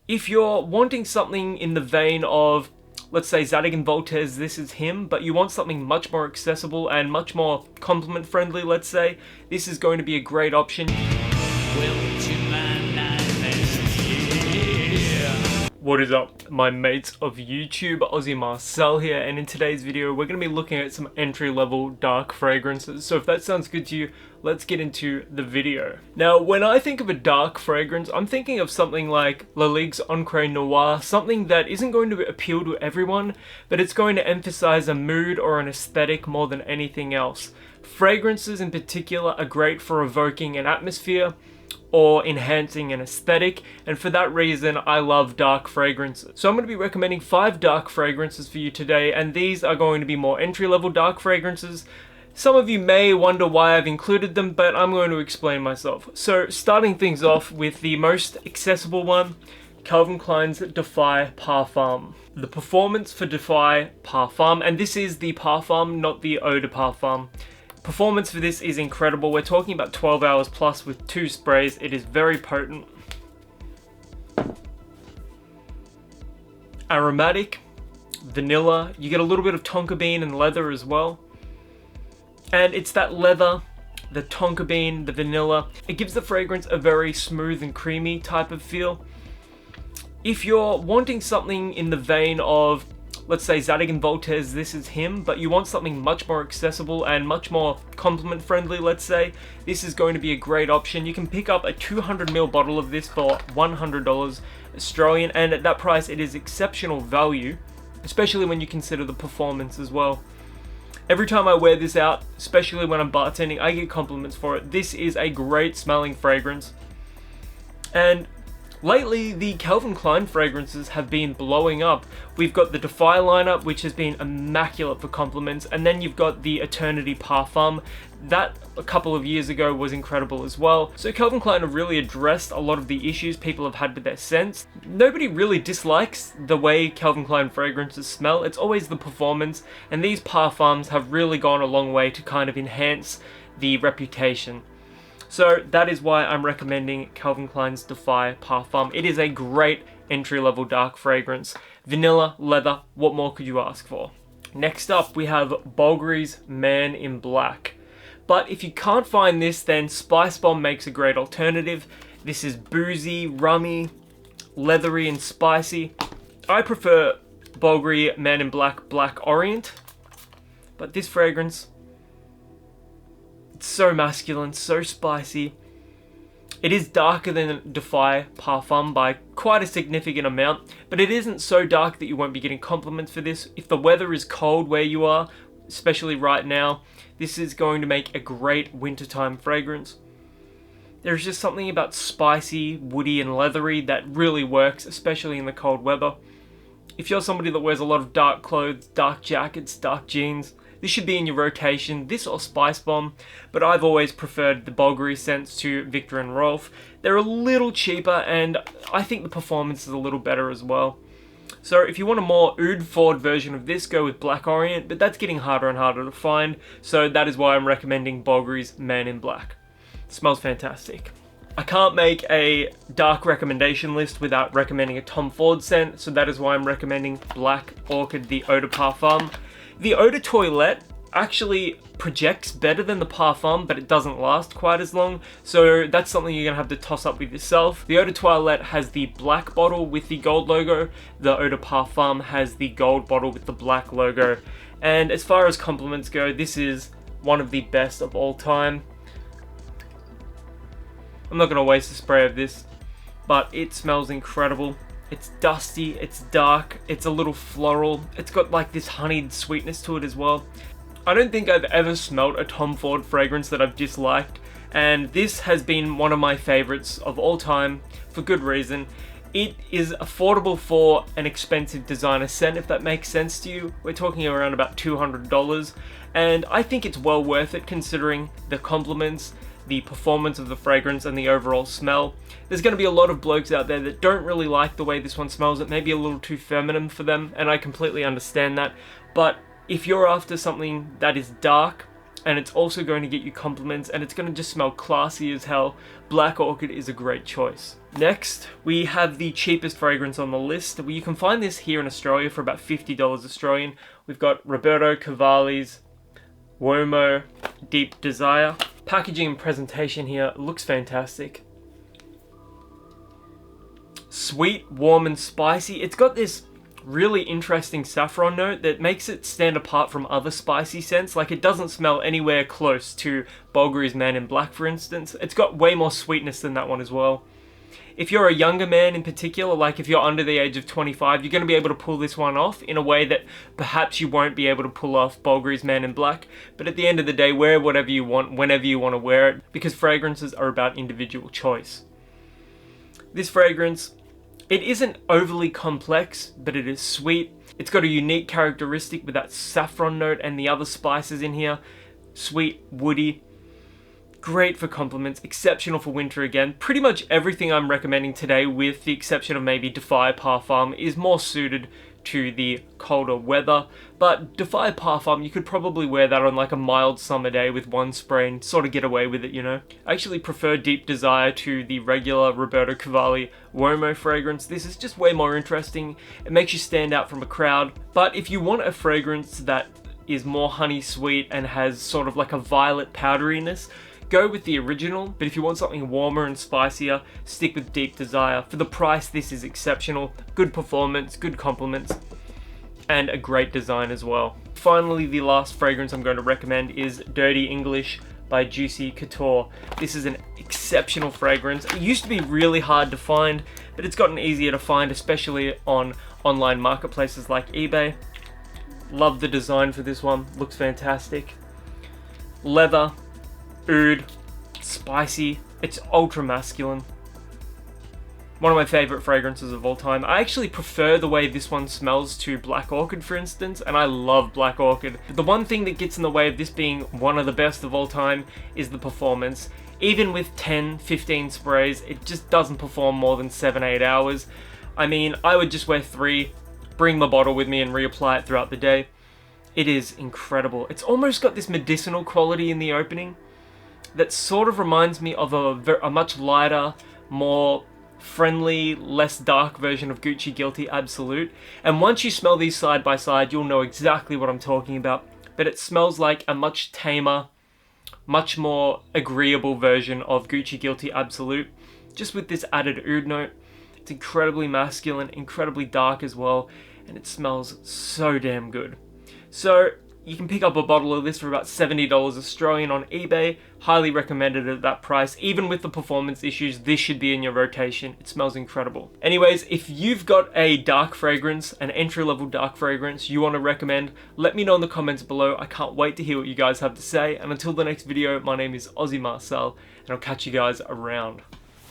If you're wanting something in the vein of, let's say, Zadig and Voltaire's This Is Him, but you want something much more accessible and much more compliment friendly, let's say, this is going to be a great option. What is up, my mates of YouTube? Aussie Marcel here, and in today's video we're going to be looking at some entry-level dark fragrances. So if that sounds good to you, let's get into the video. Now, when I think of a dark fragrance, I'm thinking of something like Laligue's Encre Noir, something that isn't going to appeal to everyone, but it's going to emphasize a mood or an aesthetic more than anything else. Fragrances in particular are great for evoking an atmosphere or enhancing an aesthetic, and for that reason I love dark fragrances. So I'm going to be recommending 5 dark fragrances for you today, and these are going to be more entry-level dark fragrances. Some of you may wonder why I've included them, but I'm going to explain myself. So starting things off with the most accessible one, Calvin Klein's Defy Parfum. The performance for Defy Parfum, and this is the Parfum, not the Eau de Parfum. Performance for this is incredible. We're talking about 12 hours plus with 2 sprays. It is very potent. Aromatic, vanilla. You get a little bit of tonka bean and leather as well. And it's that leather, the tonka bean, the vanilla. It gives the fragrance a very smooth and creamy type of feel. If you're wanting something in the vein of, let's say, Zadig and Voltaire's This Is Him, but you want something much more accessible and much more compliment friendly, let's say, this is going to be a great option. You can pick up a 200ml bottle of this for $100 Australian, and at that price it is exceptional value, especially when you consider the performance as well. Every time I wear this out, especially when I'm bartending, I get compliments for it. This is a great smelling fragrance. And lately, the Calvin Klein fragrances have been blowing up. We've got the Defy lineup, which has been immaculate for compliments, and then you've got the Eternity Parfum. That, a couple of years ago, was incredible as well. So Calvin Klein have really addressed a lot of the issues people have had with their scents. Nobody really dislikes the way Calvin Klein fragrances smell. It's always the performance, and these parfums have really gone a long way to kind of enhance the reputation. So that is why I'm recommending Calvin Klein's Defy Parfum. It is a great entry-level dark fragrance. Vanilla, leather, what more could you ask for? Next up, we have Burberry's Man in Black. But if you can't find this, then Spice Bomb makes a great alternative. This is boozy, rummy, leathery, and spicy. I prefer Burberry Man in Black Black Orient, but this fragrance, it's so masculine, so spicy. It is darker than Defy Parfum by quite a significant amount, but it isn't so dark that you won't be getting compliments for this. If the weather is cold where you are, especially right now, this is going to make a great wintertime fragrance. There's just something about spicy, woody, and leathery that really works, especially in the cold weather. If you're somebody that wears a lot of dark clothes, dark jackets, dark jeans, this should be in your rotation, this or Spice Bomb, but I've always preferred the Bulgari scents to Viktor and Rolf. They're a little cheaper, and I think the performance is a little better as well. So if you want a more oud-forward version of this, go with Black Orient, but that's getting harder and harder to find, so that is why I'm recommending Bulgari's Man in Black. It smells fantastic. I can't make a dark recommendation list without recommending a Tom Ford scent, so that is why I'm recommending Black Orchid, the Eau de Parfum. The Eau de Toilette actually projects better than the Parfum, but it doesn't last quite as long, so that's something you're going to have to toss up with yourself. The Eau de Toilette has the black bottle with the gold logo, the Eau de Parfum has the gold bottle with the black logo, and as far as compliments go, this is one of the best of all time. I'm not going to waste a spray of this, but it smells incredible. It's dusty, it's dark, it's a little floral, it's got like this honeyed sweetness to it as well. I don't think I've ever smelled a Tom Ford fragrance that I've disliked, and this has been one of my favorites of all time, for good reason. It is affordable for an expensive designer scent, if that makes sense to you. We're talking around about $200, and I think it's well worth it considering the compliments, the performance of the fragrance, and the overall smell. There's going to be a lot of blokes out there that don't really like the way this one smells. It may be a little too feminine for them, and I completely understand that. But if you're after something that is dark, and it's also going to get you compliments, and it's going to just smell classy as hell. Black Orchid is a great choice. Next, we have the cheapest fragrance on the list. You can find this here in Australia for about $50 Australian. We've got Roberto Cavalli's Uomo Deep Desire. Packaging and presentation here looks fantastic. Sweet, warm and spicy. It's got this really interesting saffron note that makes it stand apart from other spicy scents. Like, it doesn't smell anywhere close to Burberry Man in Black, for instance. It's got way more sweetness than that one as well. If you're a younger man in particular, like if you're under the age of 25, you're going to be able to pull this one off in a way that perhaps you won't be able to pull off Burberry Man in Black. But at the end of the day, wear whatever you want, whenever you want to wear it, because fragrances are about individual choice. This fragrance, it isn't overly complex, but it is sweet. It's got a unique characteristic with that saffron note and the other spices in here. Sweet, woody. Great for compliments, exceptional for winter again. Pretty much everything I'm recommending today, with the exception of maybe Defy Parfum, is more suited to the colder weather. But Defy Parfum, you could probably wear that on like a mild summer day with one spray and sort of get away with it, you know. I actually prefer Deep Desire to the regular Roberto Cavalli Uomo fragrance. This is just way more interesting. It makes you stand out from a crowd. But if you want a fragrance that is more honey sweet and has sort of like a violet powderiness, go with the original. But if you want something warmer and spicier, stick with Deep Desire. For the price, this is exceptional. Good performance, good compliments, and a great design as well. Finally, the last fragrance I'm going to recommend is Dirty English by Juicy Couture. This is an exceptional fragrance. It used to be really hard to find, but it's gotten easier to find, especially on online marketplaces like eBay. Love the design for this one, looks fantastic. Leather, oud, spicy, it's ultra masculine. One of my favorite fragrances of all time. I actually prefer the way this one smells to Black Orchid, for instance, and I love Black Orchid. The one thing that gets in the way of this being one of the best of all time is the performance. Even with 10, 15 sprays, it just doesn't perform more than 7-8 hours. I mean, I would just wear 3, bring my bottle with me and reapply it throughout the day. It is incredible. It's almost got this medicinal quality in the opening that sort of reminds me of a much lighter, more friendly, less dark version of Gucci Guilty Absolute. And once you smell these side by side, you'll know exactly what I'm talking about. But it smells like a much tamer, much more agreeable version of Gucci Guilty Absolute, just with this added oud note. It's incredibly masculine, incredibly dark as well, and it smells so damn good. So you can pick up a bottle of this for about $70 Australian on eBay. Highly recommended at that price. Even with the performance issues, this should be in your rotation. It smells incredible. Anyways, if you've got a dark fragrance, an entry-level dark fragrance you want to recommend, let me know in the comments below. I can't wait to hear what you guys have to say. And until the next video, my name is Aussie Marcel, and I'll catch you guys around.